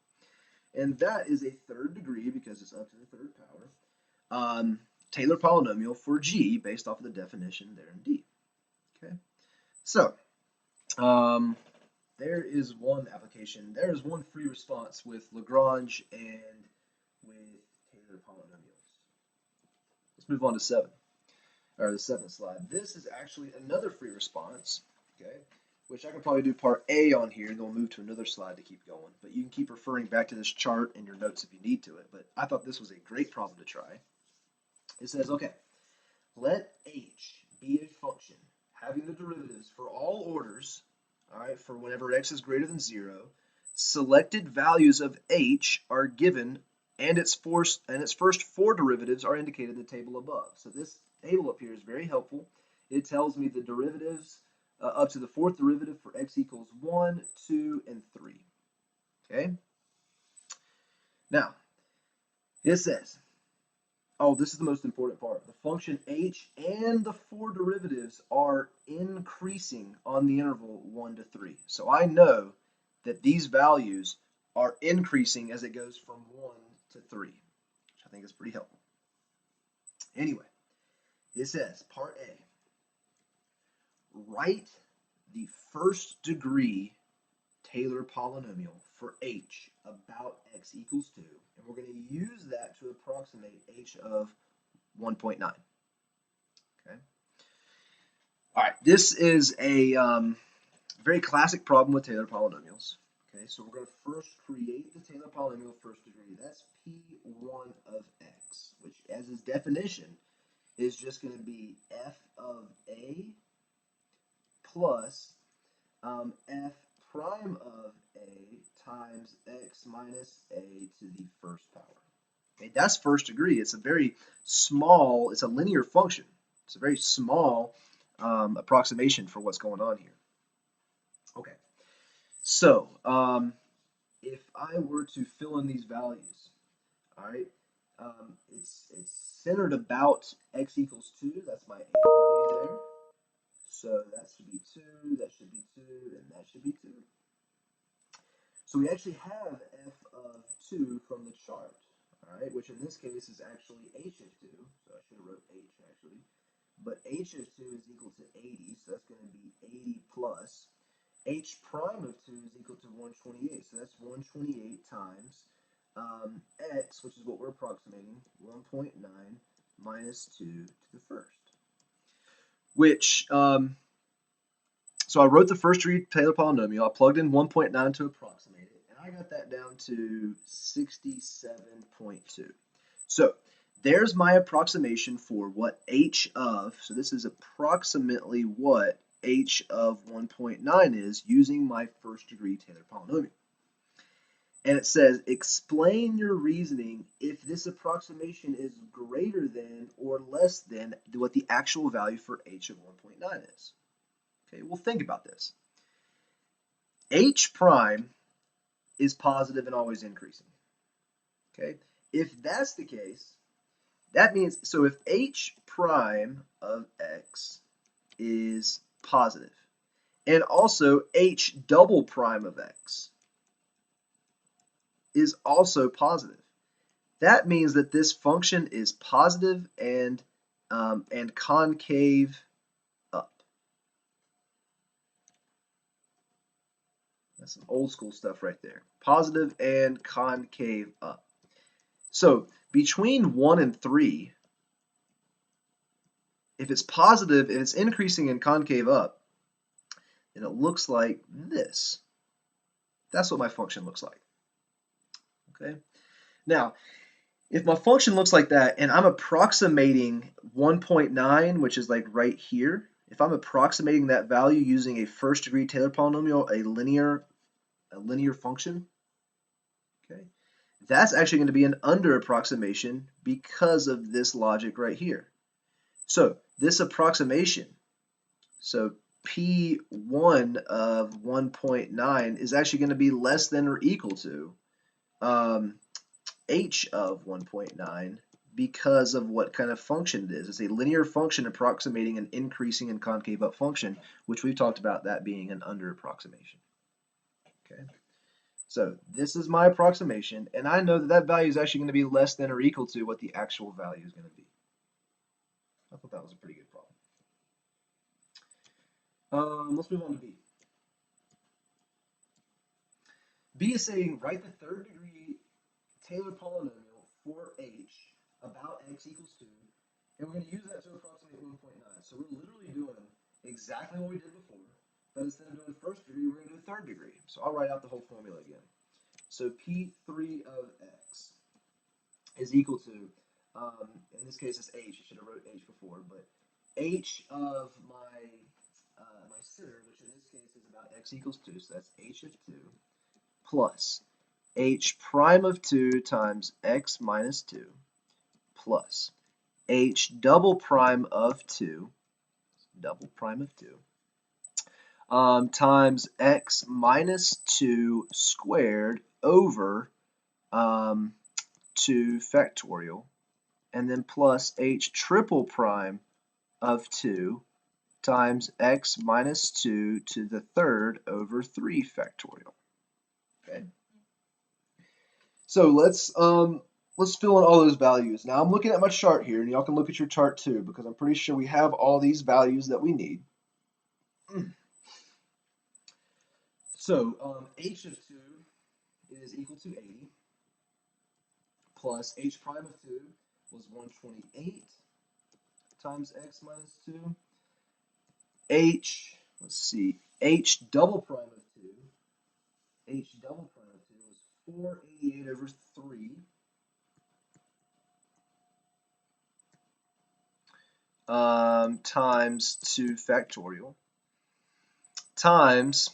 And that is a third degree because it's up to the third power. Taylor polynomial for g based off of the definition there in D. Okay, so there is one application. There is one free response with LaGrange and with Taylor polynomials. Let's move on to 7, or the 7th slide. This is actually another free response, okay, which I can probably do part A on here, and then we'll move to another slide to keep going. But you can keep referring back to this chart in your notes if you need to it. But I thought this was a great problem to try. It says, okay, let h be a function having the derivatives for all orders, all right, for whenever x is greater than 0. Selected values of h are given, and its first 4 derivatives are indicated in the table above. So this table up here is very helpful. It tells me the derivatives up to the 4th derivative for x equals 1, 2, and 3. Okay? Now, it says, oh, this is the most important part. The function h and the 4 derivatives are increasing on the interval 1 to 3. So I know that these values are increasing as it goes from 1 to 3, which I think is pretty helpful. Anyway, it says, part A, write the first degree Taylor polynomial for h about x equals 2, and we're going to use that to approximate h of 1.9. Okay. All right, this is a very classic problem with Taylor polynomials. Okay, so we're going to first create the Taylor polynomial first degree. That's p1 of x, which as its definition is just going to be f of a plus f prime of a times x minus a to the first power. Okay, that's first degree. It's a very small, it's a linear function. It's a very small approximation for what's going on here. Okay, so if I were to fill in these values, all right, it's centered about x equals 2. That's my a value there. So that should be 2, that should be 2, and that should be 2. So we actually have f of 2 from the chart, all right, which in this case is actually h of 2. So I should have wrote h actually. But h of 2 is equal to 80, so that's going to be 80 plus. h prime of 2 is equal to 128. So that's 128 times x, which is what we're approximating, 1.9 minus 2 to the first. Which, so I wrote the first degree Taylor polynomial. I plugged in 1.9 to approximate it, and I got that down to 67.2. So there's my approximation for what h of, so this is approximately what h of 1.9 is using my first degree Taylor polynomial. And it says, explain your reasoning if this approximation is greater than or less than what the actual value for h of 1.9 is. Okay, well, think about this. H prime is positive and always increasing. Okay, if that's the case, that means, so if h prime of x is positive, and also h double prime of x is also positive, that means that this function is positive and concave up. That's some old school stuff right there. Positive and concave up. So between 1 and 3, if it's positive and it's increasing and concave up, then it looks like this. That's what my function looks like. Okay. Now, if my function looks like that and I'm approximating 1.9, which is like right here, if I'm approximating that value using a first degree Taylor polynomial, a linear function, okay, that's actually going to be an under approximation because of this logic right here. So this approximation, so P1 of 1.9 is actually going to be less than or equal to h of 1.9 because of what kind of function it is. It's a linear function approximating an increasing and concave up function, which we've talked about that being an under approximation. Okay, so this is my approximation, and I know that that value is actually going to be less than or equal to what the actual value is going to be. I thought that was a pretty good problem. Let's move on to B. B is saying write the third degree Taylor polynomial for h about x equals 2, and we're going to use that to approximate 1.9. So we're literally doing exactly what we did before, but instead of doing first degree, we're going to do third degree. So I'll write out the whole formula again. So P3 of x is equal to, in this case it's h, I should have wrote h before, but h of my sitter, which in this case is about x equals 2, so that's h of 2, plus h prime of 2 times x minus 2, plus h double prime of 2, times x minus 2 squared over 2 factorial, and then plus h triple prime of 2 times x minus 2 to the third over 3 factorial. Okay. So let's fill in all those values. Now I'm looking at my chart here, and y'all can look at your chart too, because I'm pretty sure we have all these values that we need. So h of 2 is equal to 80, plus h prime of 2 was 128 times x minus 2. H double prime of 2 was 488 over 3 times 2 factorial times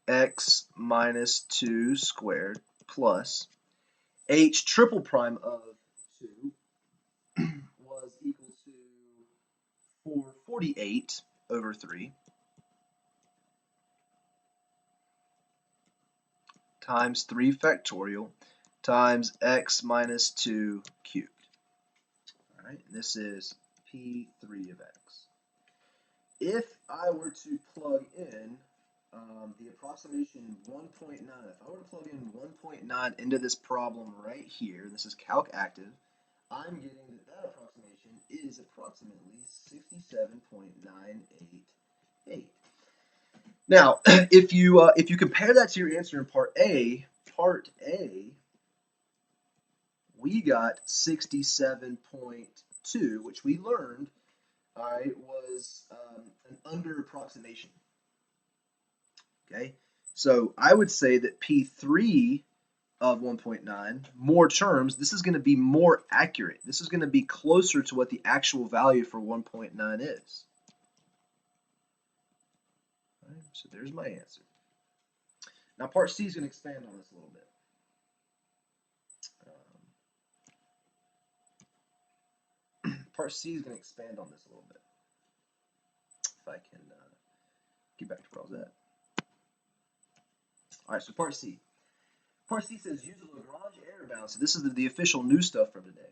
x minus 2 squared plus h triple prime of 2 was equal to 448 over 3 times 3 factorial times x minus 2 cubed. All right, and this is P3 of x. If I were to plug in the approximation 1.9, if I were to plug in 1.9 into this problem right here, this is calc active, I'm getting that approximation is approximately 67.98 8. Now, if you compare that to your answer in part A, we got 67.2, which we learned, all right, was an under approximation. Okay, so I would say that P3 of 1.9, more terms, this is going to be more accurate. This is going to be closer to what the actual value for 1.9 is. All right, so there's my answer. Now part C is going to expand on this a little bit. Part C is going to expand on this a little bit. If I can get back to where I was at. All right, so part C. Part C says use a LaGrange error bound. So this is the official new stuff from today.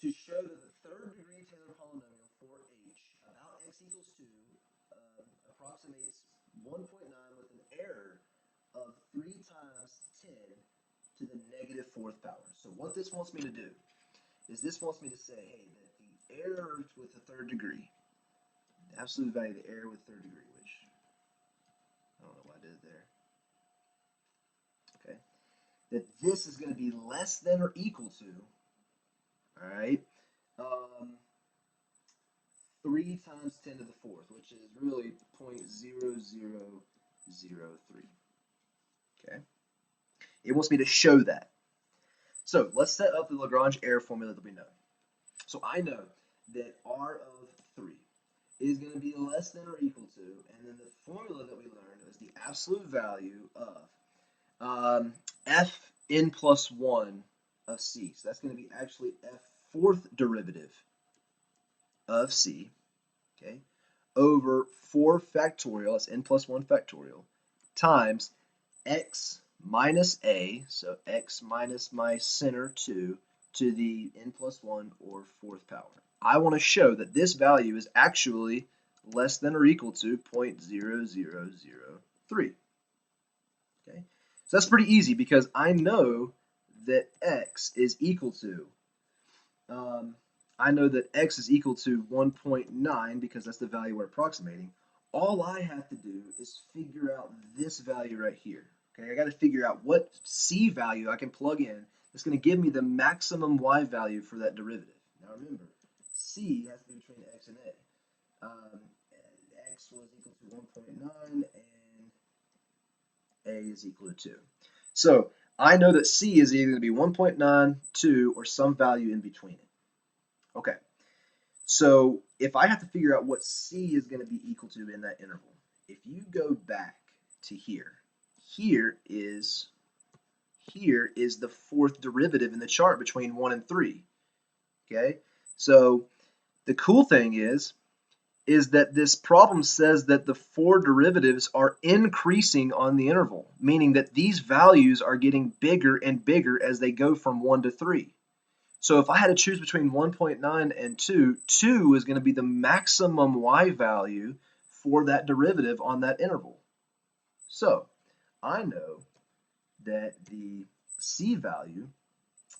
To show that the third degree Taylor polynomial for h about x equals 2 approximates 1.9 with an error of 3 times 10 to the negative fourth power. So what this wants me to do is this wants me to say, hey, that the error with the third degree, the absolute value of the error with third degree, which I don't know why I did it there. Okay, that this is going to be less than or equal to, all right, 3 times 10 to the fourth, which is really 0.0003. Okay, it wants me to show that. So let's set up the Lagrange error formula that we know. So I know that R of 3 is going to be less than or equal to, and then the formula that we learned is the absolute value of Fn plus 1 of C. So that's going to be actually F fourth derivative of C, okay, over 4 factorial, that's n plus 1 factorial, times x minus a, so x minus my center 2, to the n plus 1 or fourth power. I want to show that this value is actually less than or equal to 0.0003. Okay, so that's pretty easy because I know that x is equal to, I know that x is equal to 1.9 because that's the value we're approximating. All I have to do is figure out this value right here. Okay, I got to figure out what c value I can plug in that's going to give me the maximum y value for that derivative. Now remember, c has to be between x and a. X was equal to 1.9 and a is equal to 2. So I know that c is either going to be 1.9, 2, or some value in between it. Okay, so if I have to figure out what c is going to be equal to in that interval, if you go back to here, here is the fourth derivative in the chart between 1 and 3. Okay, so the cool thing is that this problem says that the 4 derivatives are increasing on the interval, meaning that these values are getting bigger and bigger as they go from 1 to 3. So if I had to choose between 1.9 and 2, 2 is going to be the maximum y value for that derivative on that interval. So I know that the c value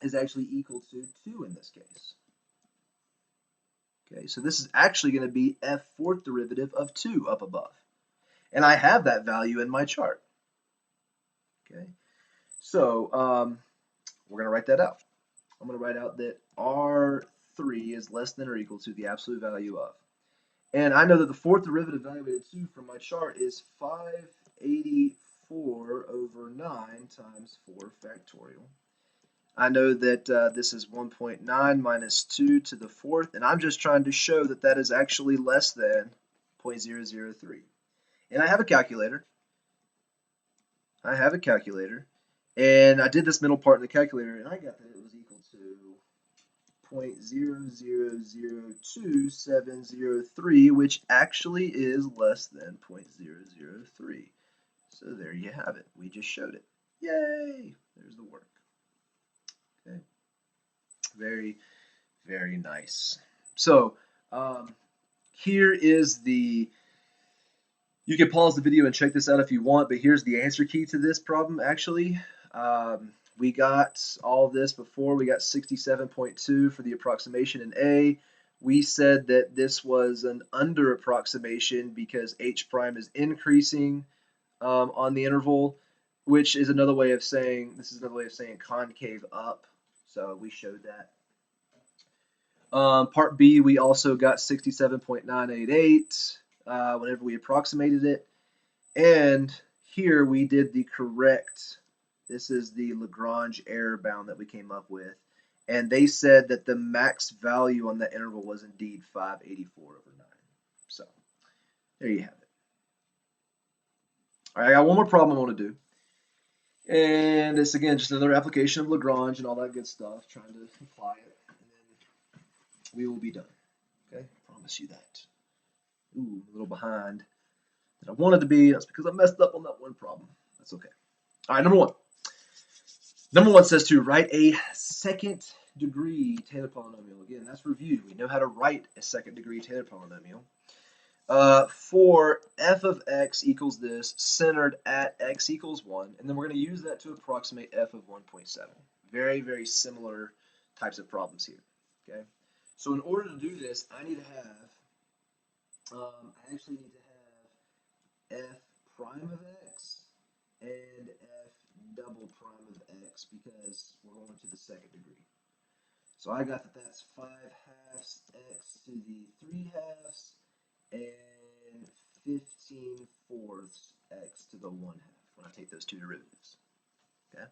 is actually equal to 2 in this case. Okay, so this is actually going to be f fourth derivative of 2 up above. And I have that value in my chart. Okay, so we're going to write that out. I'm going to write out that R3 is less than or equal to the absolute value of. And I know that the fourth derivative evaluated 2 from my chart is 584 over 9 times 4 factorial. I know that this is 1.9 minus 2 to the fourth, and I'm just trying to show that that is actually less than 0.003. And I have a calculator. And I did this middle part in the calculator, and I got that it was equal to 0.0002703, which actually is less than 0.003. So there you have it. We just showed it. Yay! There's the work. Okay. Very, very nice. So here is the, you can pause the video and check this out if you want, but here's the answer key to this problem actually. We got all this before. We got 67.2 for the approximation in A. we said that this was an under approximation because h prime is increasing on the interval, which is another way of saying, this is another way of saying concave up. So we showed that. Part B, we also got 67.988 whenever we approximated it. And here we did the correct, this is the LaGrange error bound that we came up with. And they said that the max value on that interval was indeed 584/9. So there you have it. All right, I got one more problem I want to do. And it's again just another application of LaGrange and all that good stuff, trying to apply it. And then we will be done. Okay, promise you that. Ooh, a little behind that I wanted to be. That's because I messed up on that one problem. That's okay. All right, number one. Number one says to write a second degree Taylor polynomial. Again, that's review. We know how to write a second degree Taylor polynomial. For f of x equals this, centered at x equals 1, and then we're going to use that to approximate f of 1.7. Very, very similar types of problems here. Okay, so in order to do this, I need to have, I actually need to have f prime of x and f double prime of x because we're going to the second degree. So I got that that's 5 halves x to the 3 halves and 15/4 x to the 1 half when I take those two derivatives. Okay.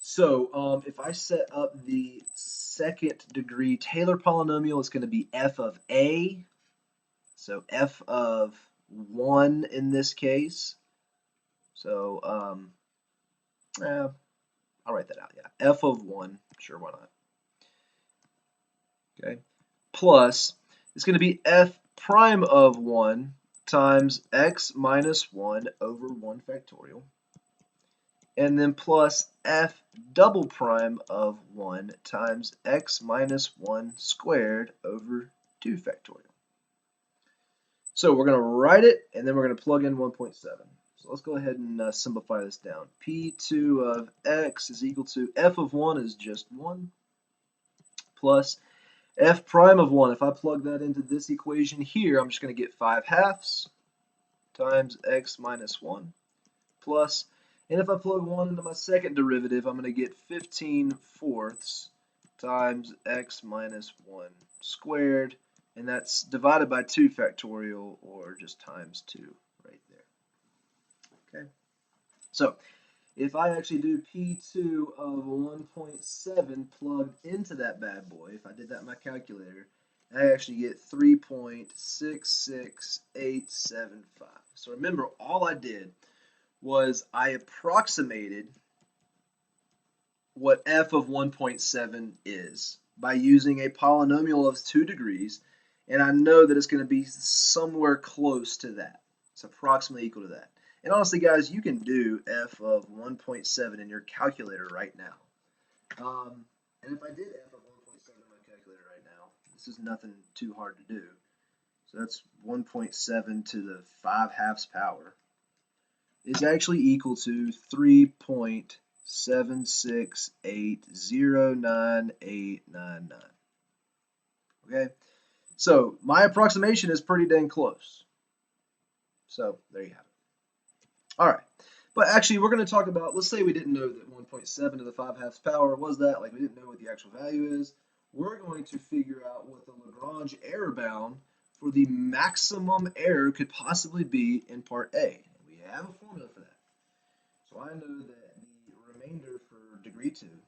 So if I set up the second degree Taylor polynomial, it's going to be f of a. So f of 1 in this case. So I'll write that out. Yeah, f of 1. Sure, why not? Okay. Plus, it's going to be f prime of 1 times x minus 1 over 1 factorial. And then plus f double prime of 1 times x minus 1 squared over 2 factorial. So we're going to write it, and then we're going to plug in 1.7. So let's go ahead and simplify this down. P2 of x is equal to f of 1 is just 1 plus f prime of 1. If I plug that into this equation here, I'm just going to get 5 halves times x minus 1 plus, and if I plug 1 into my second derivative, I'm going to get 15/4 times x minus 1 squared, and that's divided by 2 factorial, or just times 2 right there. Okay, so if I actually do P2 of 1.7 plugged into that bad boy, if I did that in my calculator, I actually get 3.66875. So remember, all I did was I approximated what f of 1.7 is by using a polynomial of 2 degrees, and I know that it's going to be somewhere close to that. It's approximately equal to that. And honestly, guys, you can do f of 1.7 in your calculator right now. And if I did f of 1.7 in my calculator right now, this is nothing too hard to do. So that's 1.7 to the 5 halves power is actually equal to 3.76809,899. Okay, so my approximation is pretty dang close. So there you have it. All right, but actually we're going to talk about, let's say we didn't know that 1.7 to the 5 halves power was that, like we didn't know what the actual value is. We're going to figure out what the Lagrange error bound for the maximum error could possibly be in part A. We have a formula for that. So I know that the remainder for degree 2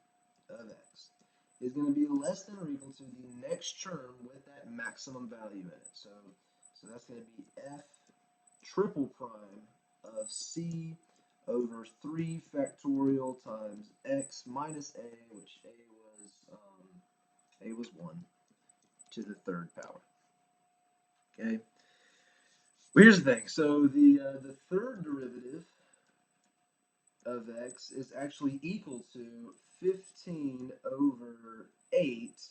of x is going to be less than or equal to the next term with that maximum value in it. So that's going to be f triple prime of c over 3 factorial times x minus a, which a was 1, to the 3rd power. Okay. Well, here's the thing. So the 3rd derivative of x is actually equal to 15/8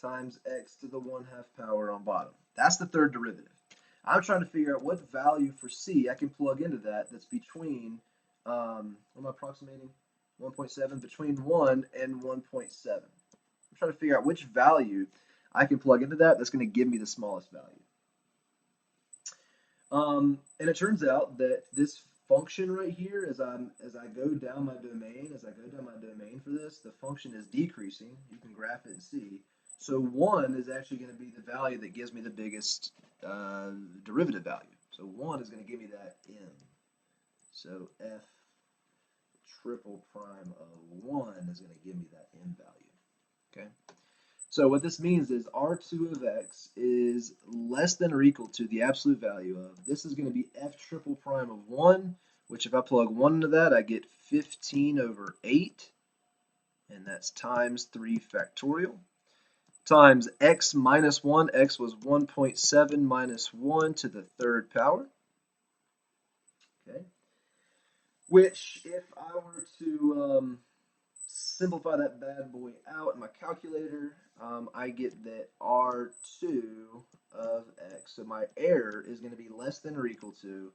times x to the 1/2 power on bottom. That's the 3rd derivative. I'm trying to figure out what value for c I can plug into that that's between, what am I approximating? 1.7, between 1 and 1.7. I'm trying to figure out which value I can plug into that. That's going to give me the smallest value. And it turns out that this function right here, as I go down my domain, for this, the function is decreasing. You can graph it and see. So 1 is actually going to be the value that gives me the biggest derivative value. So 1 is going to give me that m. So f triple prime of 1 is going to give me that m value. Okay. So what this means is R2 of x is less than or equal to the absolute value of, this is going to be f triple prime of 1, which if I plug 1 into that, I get 15 over 8, and that's times 3 factorial, times x minus 1, x was 1.7 minus 1 to the third power, okay, which if I were to simplify that bad boy out in my calculator, I get that R2 of x, so my error is going to be less than or equal to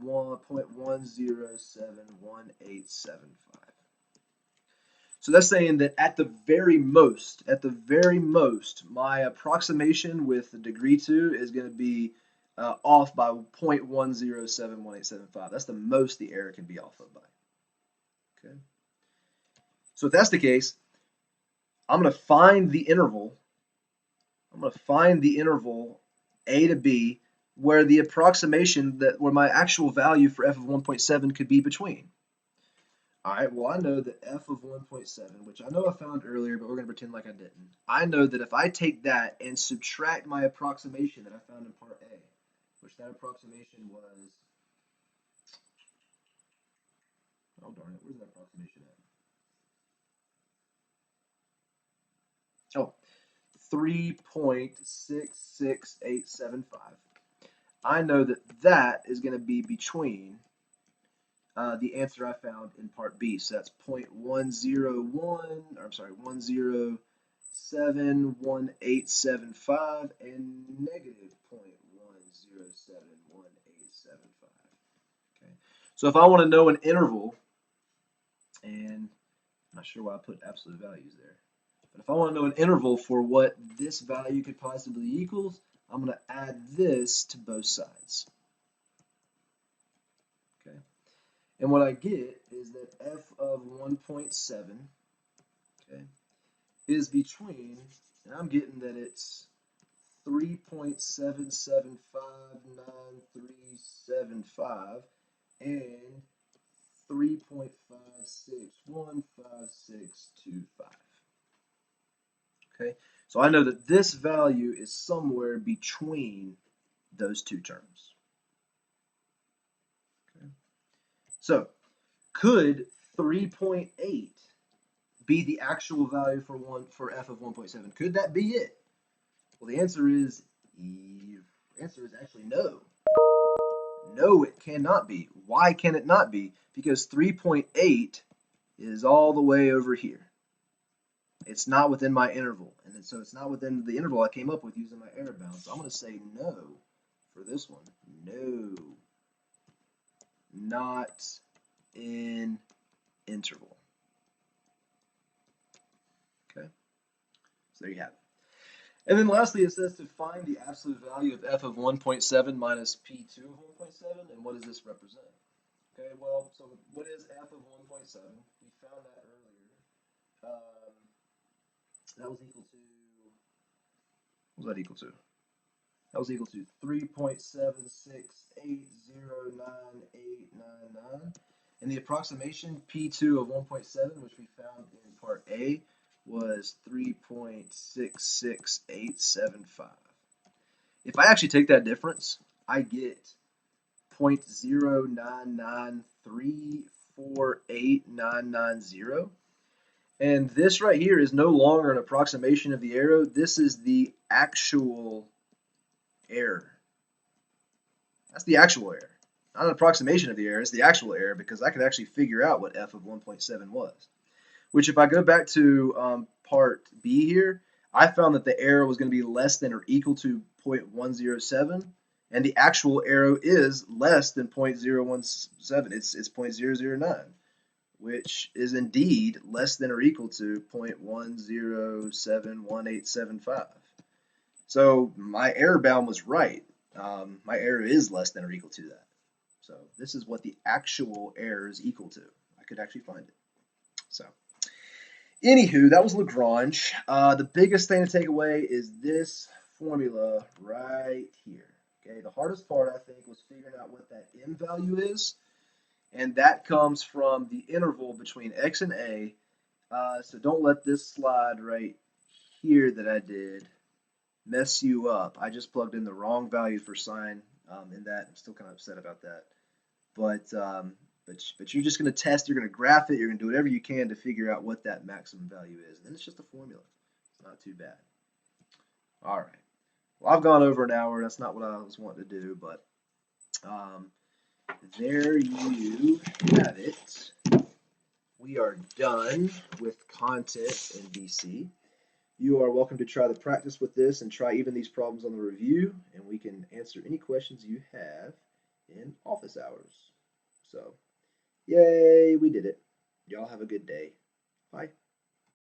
1.1071875. So that's saying that at the very most, my approximation with the degree 2 is going to be off by 0.1071875. That's the most the error can be off of by. Okay. So if that's the case, I'm going to find the interval. A to B where the approximation where my actual value for f of 1.7 could be between. All right, well, I know that f of 1.7, which I know I found earlier, but we're going to pretend like I didn't. I know that if I take that and subtract my approximation that I found in part A, which that approximation was, oh darn it, where's that approximation at? Oh, 3.66875. I know that that is going to be between the answer I found in part B. So that's 1071875 and negative 0.1071875. Okay. So if I want to know an interval, and I'm not sure why I put absolute values there, but if I want to know an interval for what this value could possibly equals, I'm going to add this to both sides. Okay. And what I get is that f of 1.7, okay, is between, and I'm getting that it's 3.77593375 and 3.561565. Okay, so I know that this value is somewhere between those two terms. Okay. So could 3.8 be the actual value for f of 1.7? Could that be it? Well, the answer is actually no. No, it cannot be. Why can it not be? Because 3.8 is all the way over here. It's not within my interval, and so it's not within the interval I came up with using my error bound. So I'm going to say no for this one. No, not in interval. Okay, so there you have it. And then lastly, it says to find the absolute value of f of 1.7 minus p2 of 1.7, and what does this represent? Okay, well, so what is f of 1.7? We found that earlier. That was equal to, what was that equal to? That was equal to 3.76809899. And the approximation P2 of 1.7, which we found in part A, was 3.66875. If I actually take that difference, I get 0.099348990. And this right here is no longer an approximation of the error. This is the actual error. That's the actual error. Not an approximation of the error, it's the actual error, because I could actually figure out what f of 1.7 was. Which if I go back to part B here, I found that the error was going to be less than or equal to 0.107, and the actual error is less than 0.017. It's 0.009. which is indeed less than or equal to 0.107187 So my error bound was right. My error is less than or equal to that. So this is what the actual error is equal to. I could actually find it. So anywho, that was LaGrange. The biggest thing to take away is this formula right here. Okay, the hardest part I think was figuring out what that m value is, and that comes from the interval between x and a. So don't let this slide right here that I did mess you up. I just plugged in the wrong value for sine in that. I'm still kind of upset about that. But you're just going to test, you're going to graph it, you're going to do whatever you can to figure out what that maximum value is. And then it's just a formula. It's not too bad. All right. Well, I've gone over an hour. That's not what I was wanting to do, but there you have it. We are done with content in BC. You are welcome to try the practice with this and try even these problems on the review, and we can answer any questions you have in office hours. So, yay, we did it. Y'all have a good day. Bye.